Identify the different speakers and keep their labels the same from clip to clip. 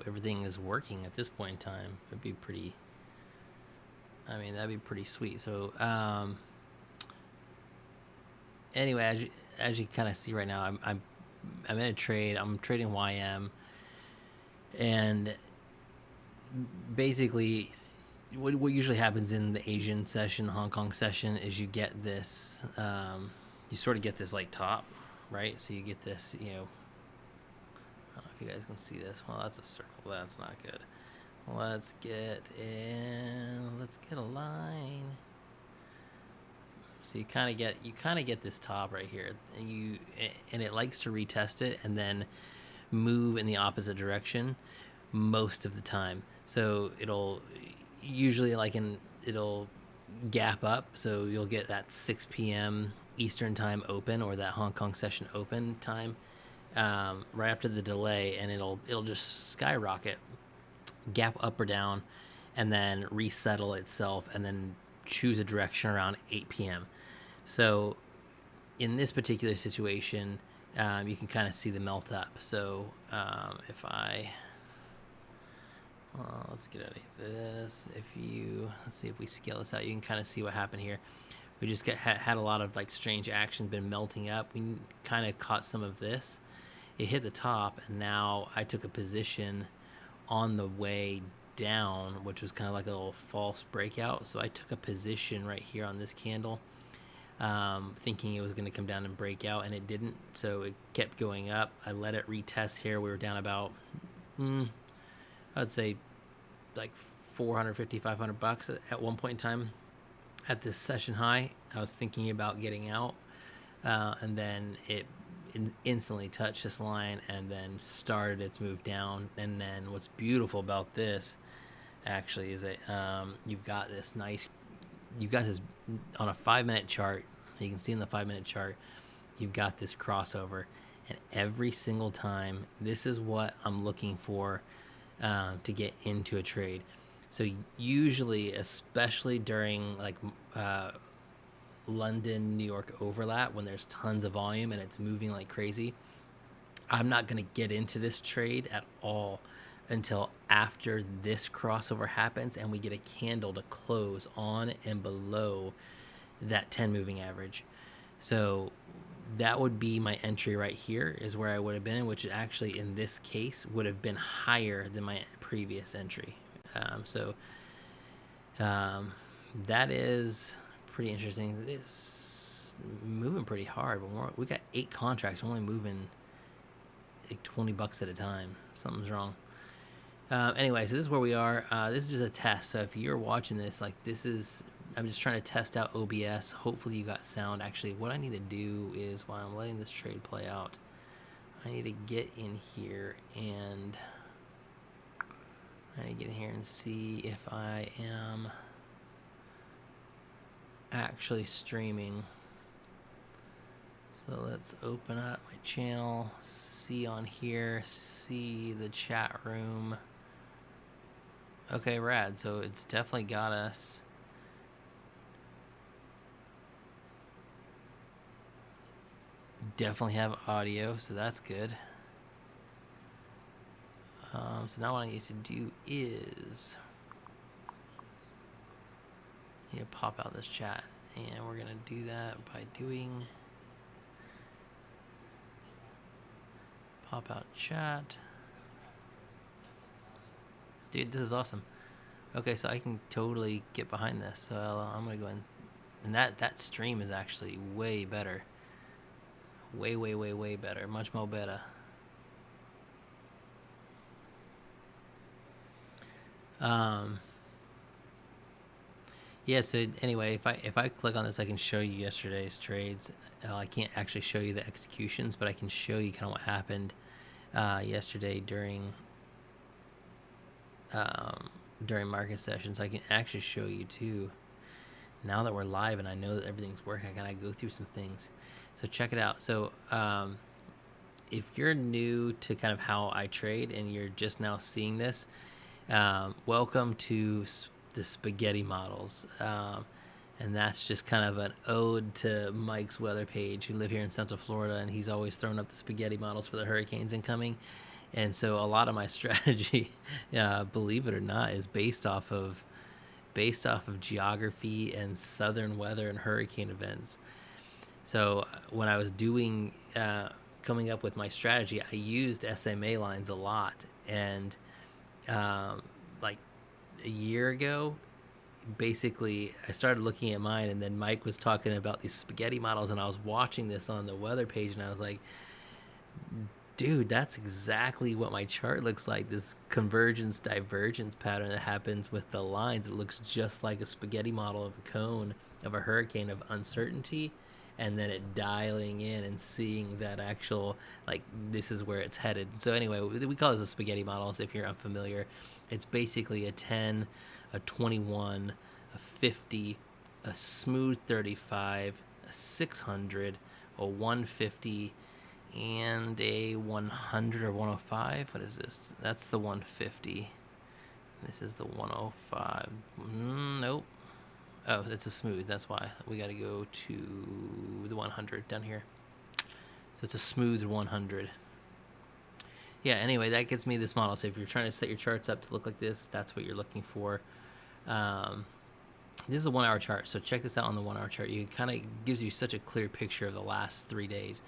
Speaker 1: everything is working at this point in time. It'd be pretty. I mean, that'd be pretty sweet. So, anyway, as you kind of see right now, I'm in a trade. I'm trading YM, and basically, what usually happens in the Asian session, Hong Kong session, is you get this. You sort of get this like top, right? So you get this, I don't know if you guys can see this. Well, that's a circle. That's not good. Let's get a line. So you kind of get this top right here, and it likes to retest it and then move in the opposite direction most of the time. So it'll usually it'll gap up, so you'll get that 6 p.m. Eastern time open, or that Hong Kong session open time, right after the delay, and it'll just skyrocket, gap up or down, and then resettle itself, and then choose a direction around 8 p.m. So in this particular situation, you can kind of see the melt up. So if I let's get out of this. Let's see if we scale this out, you can kind of see what happened here. We just had a lot of like strange action, been melting up. We kind of caught some of this. It hit the top, and now I took a position on the way down, which was kind of like a little false breakout. So I took a position right here on this candle, thinking it was going to come down and break out, and it didn't. So it kept going up. I let it retest here. We were down about, I'd say like 450, 500 bucks at one point in time at this session high. I was thinking about getting out, and then it instantly touched this line and then started its move down. And then what's beautiful about this actually is that you've got this on a 5-minute chart. You can see in the 5-minute chart, you've got this crossover, and every single time, this is what I'm looking for to get into a trade. So usually, especially during like London, New York overlap, when there's tons of volume and it's moving like crazy, I'm not going to get into this trade at all until after this crossover happens and we get a candle to close on and below that 10 moving average. So that would be my entry right here, is where I would have been, which actually in this case would have been higher than my previous entry. That is pretty interesting. It's moving pretty hard, but we got 8 contracts. We're only moving like 20 bucks at a time. Something's wrong. Anyway, so this is where we are. This is just a test. So if you're watching this, I'm just trying to test out OBS. Hopefully you got sound. Actually, what I need to do is, while I'm letting this trade play out, I need to get in here and see if I am actually streaming. So let's open up my channel, see on here, see the chat room. Okay, rad. So it's definitely got us. Definitely have audio, so that's good. So now what I need to do is I need to pop out this chat, and we're gonna do that by doing pop out chat. Dude, this is awesome. Okay, so I can totally get behind this. So I'm gonna go in, and that stream is actually way better. Way better. Much more better. Yeah, so anyway, if I click on this, I can show you yesterday's trades. I can't actually show you the executions, but I can show you kind of what happened yesterday during market sessions. I can actually show you too. Now that we're live and I know that everything's working, I gotta go through some things. So check it out. So if you're new to kind of how I trade and you're just now seeing this, welcome to the spaghetti models. And that's just kind of an ode to Mike's weather page, who live here in Central Florida, and he's always throwing up the spaghetti models for the hurricanes incoming. And so a lot of my strategy, believe it or not, is based off of geography and southern weather and hurricane events. So when I was coming up with my strategy, I used SMA lines a lot. And like a year ago, basically, I started looking at mine, and then Mike was talking about these spaghetti models, and I was watching this on the weather page, and I was like, dude, that's exactly what my chart looks like. This convergence divergence pattern that happens with the lines. It looks just like a spaghetti model of a cone of a hurricane of uncertainty, and then it dialing in and seeing that actual, like, this is where it's headed. So anyway, we call this a spaghetti model. So if you're unfamiliar, it's basically a 10, a 21, a 50, a smooth 35, a 600, a 150, and a 100 or 105. What is this? That's the 150. This is the 105. Nope. Oh, it's a smooth. That's why we got to go to the 100 down here. So it's a smooth 100. Yeah, anyway, that gets me this model. So if you're trying to set your charts up to look like this, that's what you're looking for. This is a 1 hour chart. So check this out on the 1 hour chart. It kind of gives you such a clear picture of the last 3 days.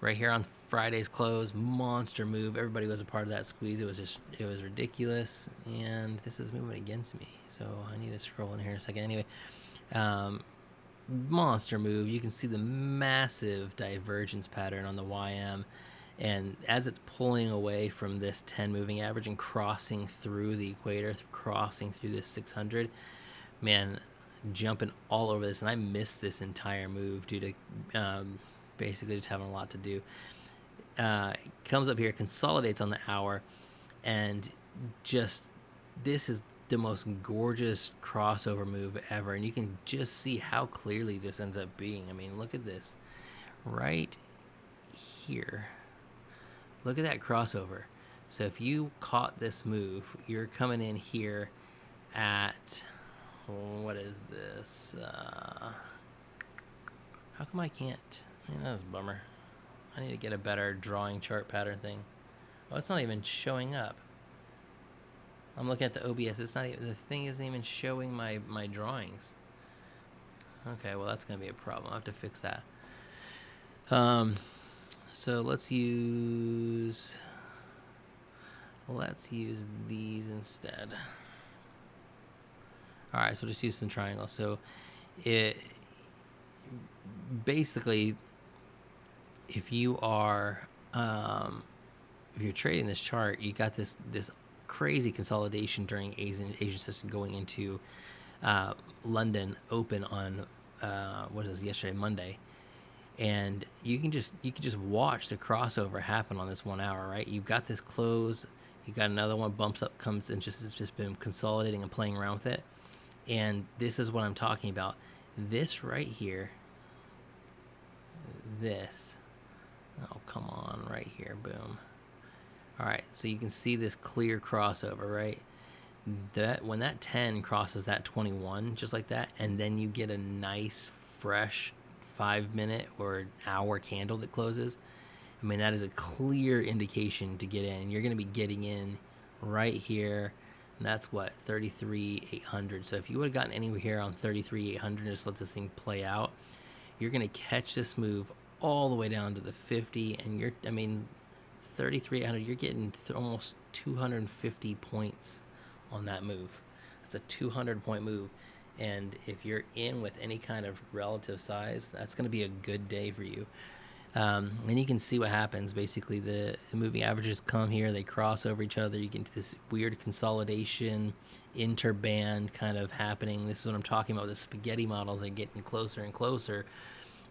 Speaker 1: Right here on Friday's close, monster move. Everybody was a part of that squeeze. It was ridiculous. And this is moving against me. So I need to scroll in here in a second. Anyway, monster move. You can see the massive divergence pattern on the YM. And as it's pulling away from this 10 moving average and crossing through the equator, crossing through this 600, man, jumping all over this. And I missed this entire move due to basically just having a lot to do. It comes up here, consolidates on the hour, and just, this is the most gorgeous crossover move ever. And you can just see how clearly this ends up being. I mean, look at this right here. Look at that crossover. So if you caught this move, you're coming in here at, what is this? How come I can't? Man, that was a bummer. I need to get a better drawing chart pattern thing. Oh, it's not even showing up. I'm looking at the OBS. It's not even, the thing isn't even showing my drawings. Okay, well that's gonna be a problem. I'll have to fix that. So let's use these instead. All right, so just use some triangles. So it basically, if you are if you're trading this chart, you got this crazy consolidation during Asian system going into London open on what is this, yesterday, Monday. And you can just watch the crossover happen on this 1 hour, right? You've got this close, you got another one, bumps up, comes, and it's just been consolidating and playing around with it. And this is what I'm talking about. This right here, this, oh come on, right here, boom. All right, so you can see this clear crossover, right? That when that 10 crosses that 21, just like that, and then you get a nice fresh 5-minute or hour candle that closes, I mean, that is a clear indication to get in. You're going to be getting in right here, and that's what, 33,800. So if you would have gotten anywhere here on 33,800 and just let this thing play out, you're going to catch this move all the way down to the 50, and I mean, 33,800, you're getting almost 250 points on that move. That's a 200-point move. And if you're in with any kind of relative size, that's going to be a good day for you. And you can see what happens. Basically, the moving averages come here, they cross over each other. You get into this weird consolidation, interband kind of happening. This is what I'm talking about. The spaghetti models are getting closer and closer.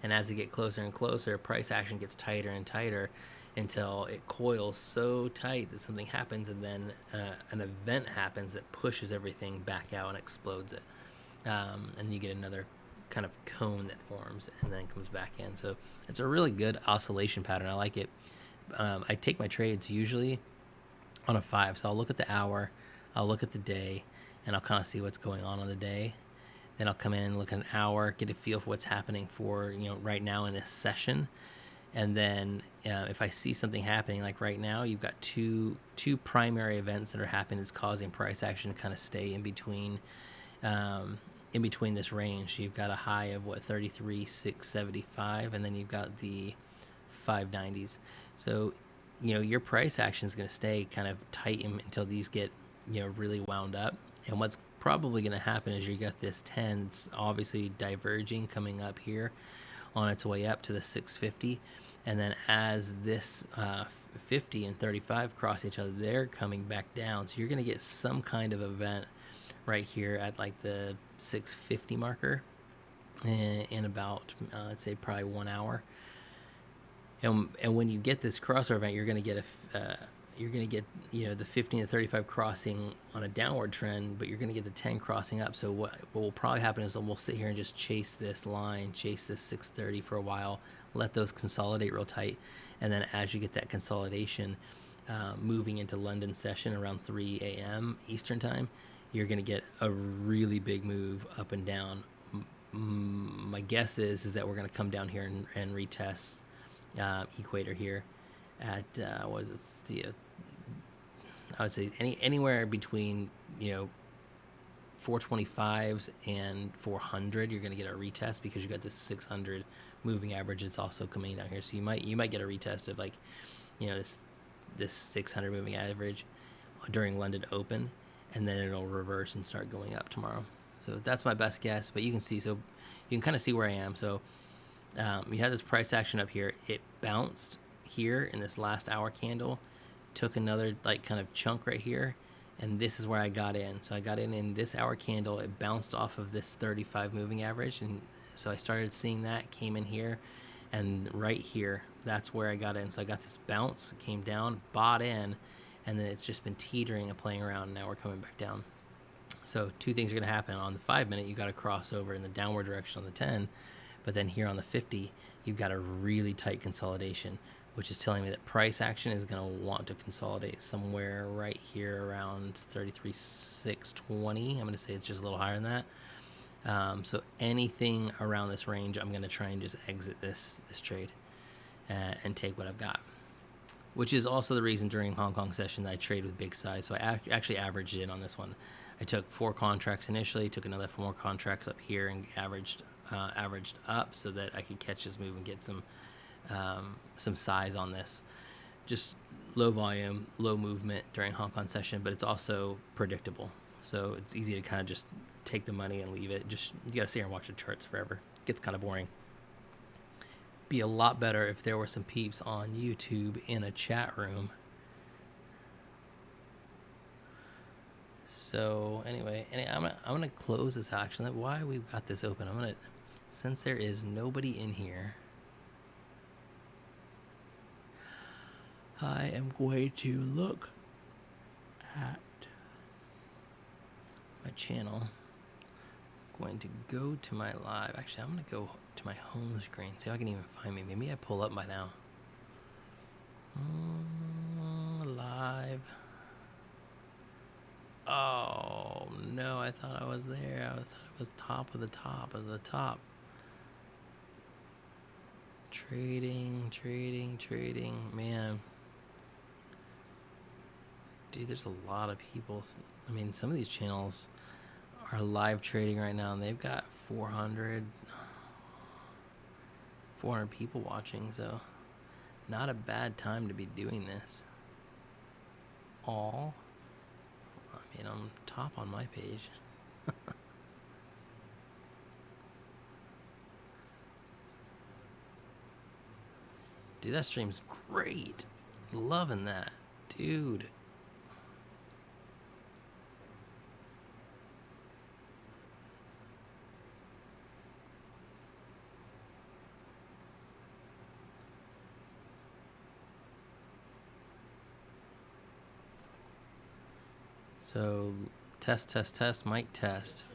Speaker 1: And as they get closer and closer, price action gets tighter and tighter until it coils so tight that something happens, and then an event happens that pushes everything back out and explodes it. And you get another kind of cone that forms and then comes back in. So it's a really good oscillation pattern. I like it. I take my trades usually on a 5. So I'll look at the hour, I'll look at the day, and I'll kind of see what's going on the day. Then I'll come in, look at an hour, get a feel for what's happening for, right now in this session. And then if I see something happening, like right now, you've got two primary events that are happening that's causing price action to kind of stay um, in between this range. You've got a high of what, 33,675, and then you've got the 590s. So your price action is going to stay kind of tight until these get really wound up. And what's probably going to happen is you got this 10. It's obviously diverging coming up here on its way up to the 650, and then as this 50 and 35 cross each other, they're coming back down. So you're going to get some kind of event right here at like the 650 marker in about I'd say probably 1 hour. And when you get this crossover event, you're going to get the 15 to 35 crossing on a downward trend, but you're going to get the 10 crossing up. So what will probably happen is we'll sit here and just chase this line, chase this 630 for a while, let those consolidate real tight, and then as you get that consolidation moving into London session around 3 a.m. Eastern time, you're going to get a really big move up and down. My guess is that we're going to come down here and retest equator here at what is it? I would say anywhere between 425s and 400. You're going to get a retest because you got this 600 moving average. It's also coming down here, so you might get a retest of like this 600 moving average during London Open, and then it'll reverse and start going up tomorrow. So that's my best guess, but you can see, so you can kind of see where I am. So you had this price action up here. It bounced here in this last hour candle, took another like kind of chunk right here, and this is where I got in. So I got in this hour candle. It bounced off of this 35 moving average, and so I started seeing that, came in here, and right here, that's where I got in. So I got this bounce, came down, bought in, and then it's just been teetering and playing around, and now we're coming back down. So two things are going to happen. On the 5 minute, you got to cross over in the downward direction on the 10, but then here on the 50, you've got a really tight consolidation, which is telling me that price action is going to want to consolidate somewhere right here around 33,620. I'm going to say it's just a little higher than that. So anything around this range, I'm going to try and just exit this trade and take what I've got, which is also the reason during Hong Kong session that I trade with big size. So I actually averaged in on this one. I took 4 contracts initially, took another 4 contracts up here, and averaged up so that I could catch this move and get some size on this. Just low volume, low movement during Hong Kong session, but it's also predictable. So it's easy to kind of just take the money and leave it. Just you got to sit here and watch the charts forever. It gets kind of boring. Be a lot better if there were some peeps on YouTube in a chat room. So anyway, I'm gonna close this actually. Why we've got this open? Since there is nobody in here, I am going to look at my channel. I'm going to go to my live. Actually, I'm going to go to my home screen. See if I can even find me. Maybe I pull up by now. Live. Oh, no. I thought I was there. I thought it was top of the top of the top. Trading. Man. Dude, there's a lot of people. I mean, some of these channels are live trading right now, and they've got 400 people watching, so not a bad time to be doing this. I mean, I'm top on my page. Dude, that stream's great. Loving that. Dude. So, test, mic test.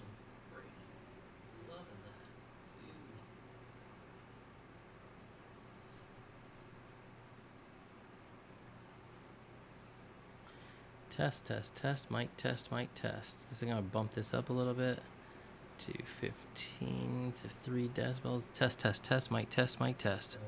Speaker 1: Test, mic test. This is going to bump this up a little bit to 15 to 3 decibels. Test, mic test.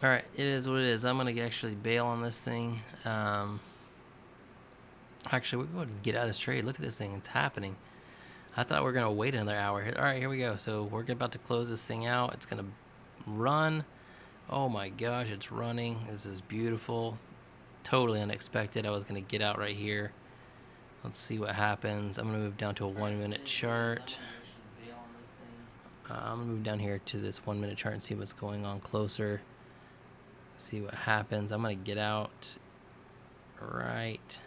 Speaker 1: All right, it is what it is. I'm gonna actually bail on this thing. Actually, we're going to get out of this trade. Look at this thing; it's happening. I thought we were gonna wait another hour. All right, here we go. So we're about to close this thing out. It's gonna run. Oh my gosh, it's running. This is beautiful. Totally unexpected. I was gonna get out right here. Let's see what happens. I'm gonna move down to a 1 minute chart. I'm gonna move down here to this 1 minute chart and see what's going on closer. See what happens. I'm gonna get out. Right.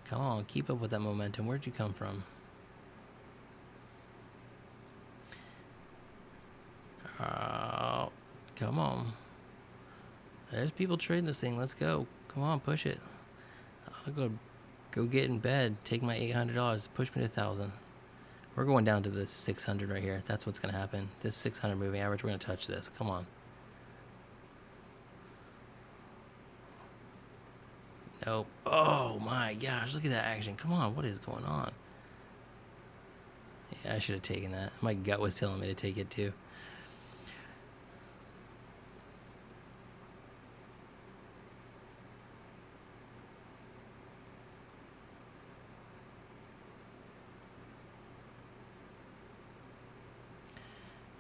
Speaker 1: Come on, keep up with that momentum. Where'd you come from? Oh, come on. There's people trading this thing. Let's go. Come on, push it. I'll go get in bed. Take my $800. Push me to 1,000. We're going down to this 600 right here. That's what's gonna happen. This 600 moving average. We're gonna touch this. Come on. Nope. Oh my gosh, look at that action. Come on, what is going on? Yeah, I should have taken that. My gut was telling me to take it too.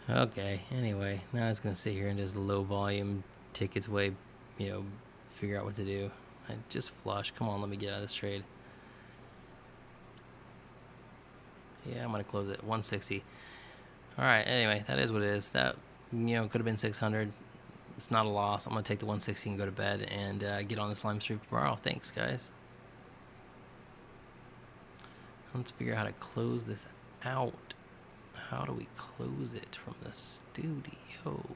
Speaker 1: Okay, anyway, now it's going to sit here and just low volume, take its way, figure out what to do. I just flush. Come on, let me get out of this trade. Yeah, I'm going to close it. 160. All right, anyway, that is what it is. That, could have been 600. It's not a loss. I'm going to take the 160 and go to bed and get on this lime stream tomorrow. Thanks, guys. Let's figure out how to close this out. How do we close it from the studio?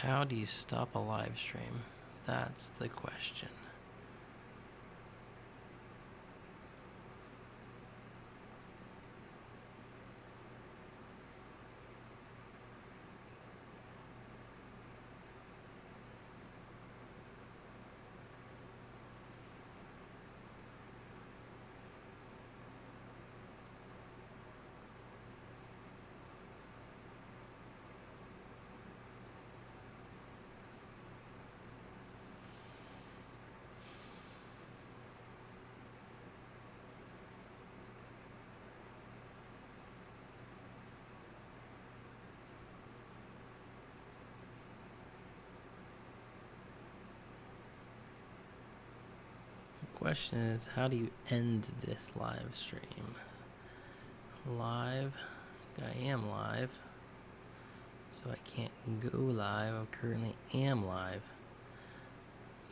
Speaker 1: How do you stop a live stream? That's the question. Question is, how do you end this live stream? Live, I am live, so I can't go live. I currently am live.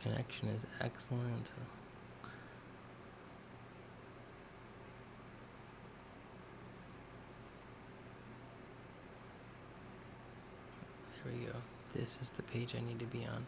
Speaker 1: Connection is excellent. There we go. This is the page I need to be on.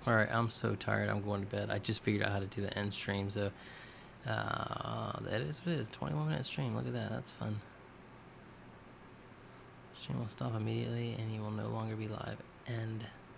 Speaker 1: Alright, I'm so tired. I'm going to bed. I just figured out how to do the end stream, so that is what it is. 21-minute stream. Look at that. That's fun. Stream will stop immediately and you will no longer be live. End.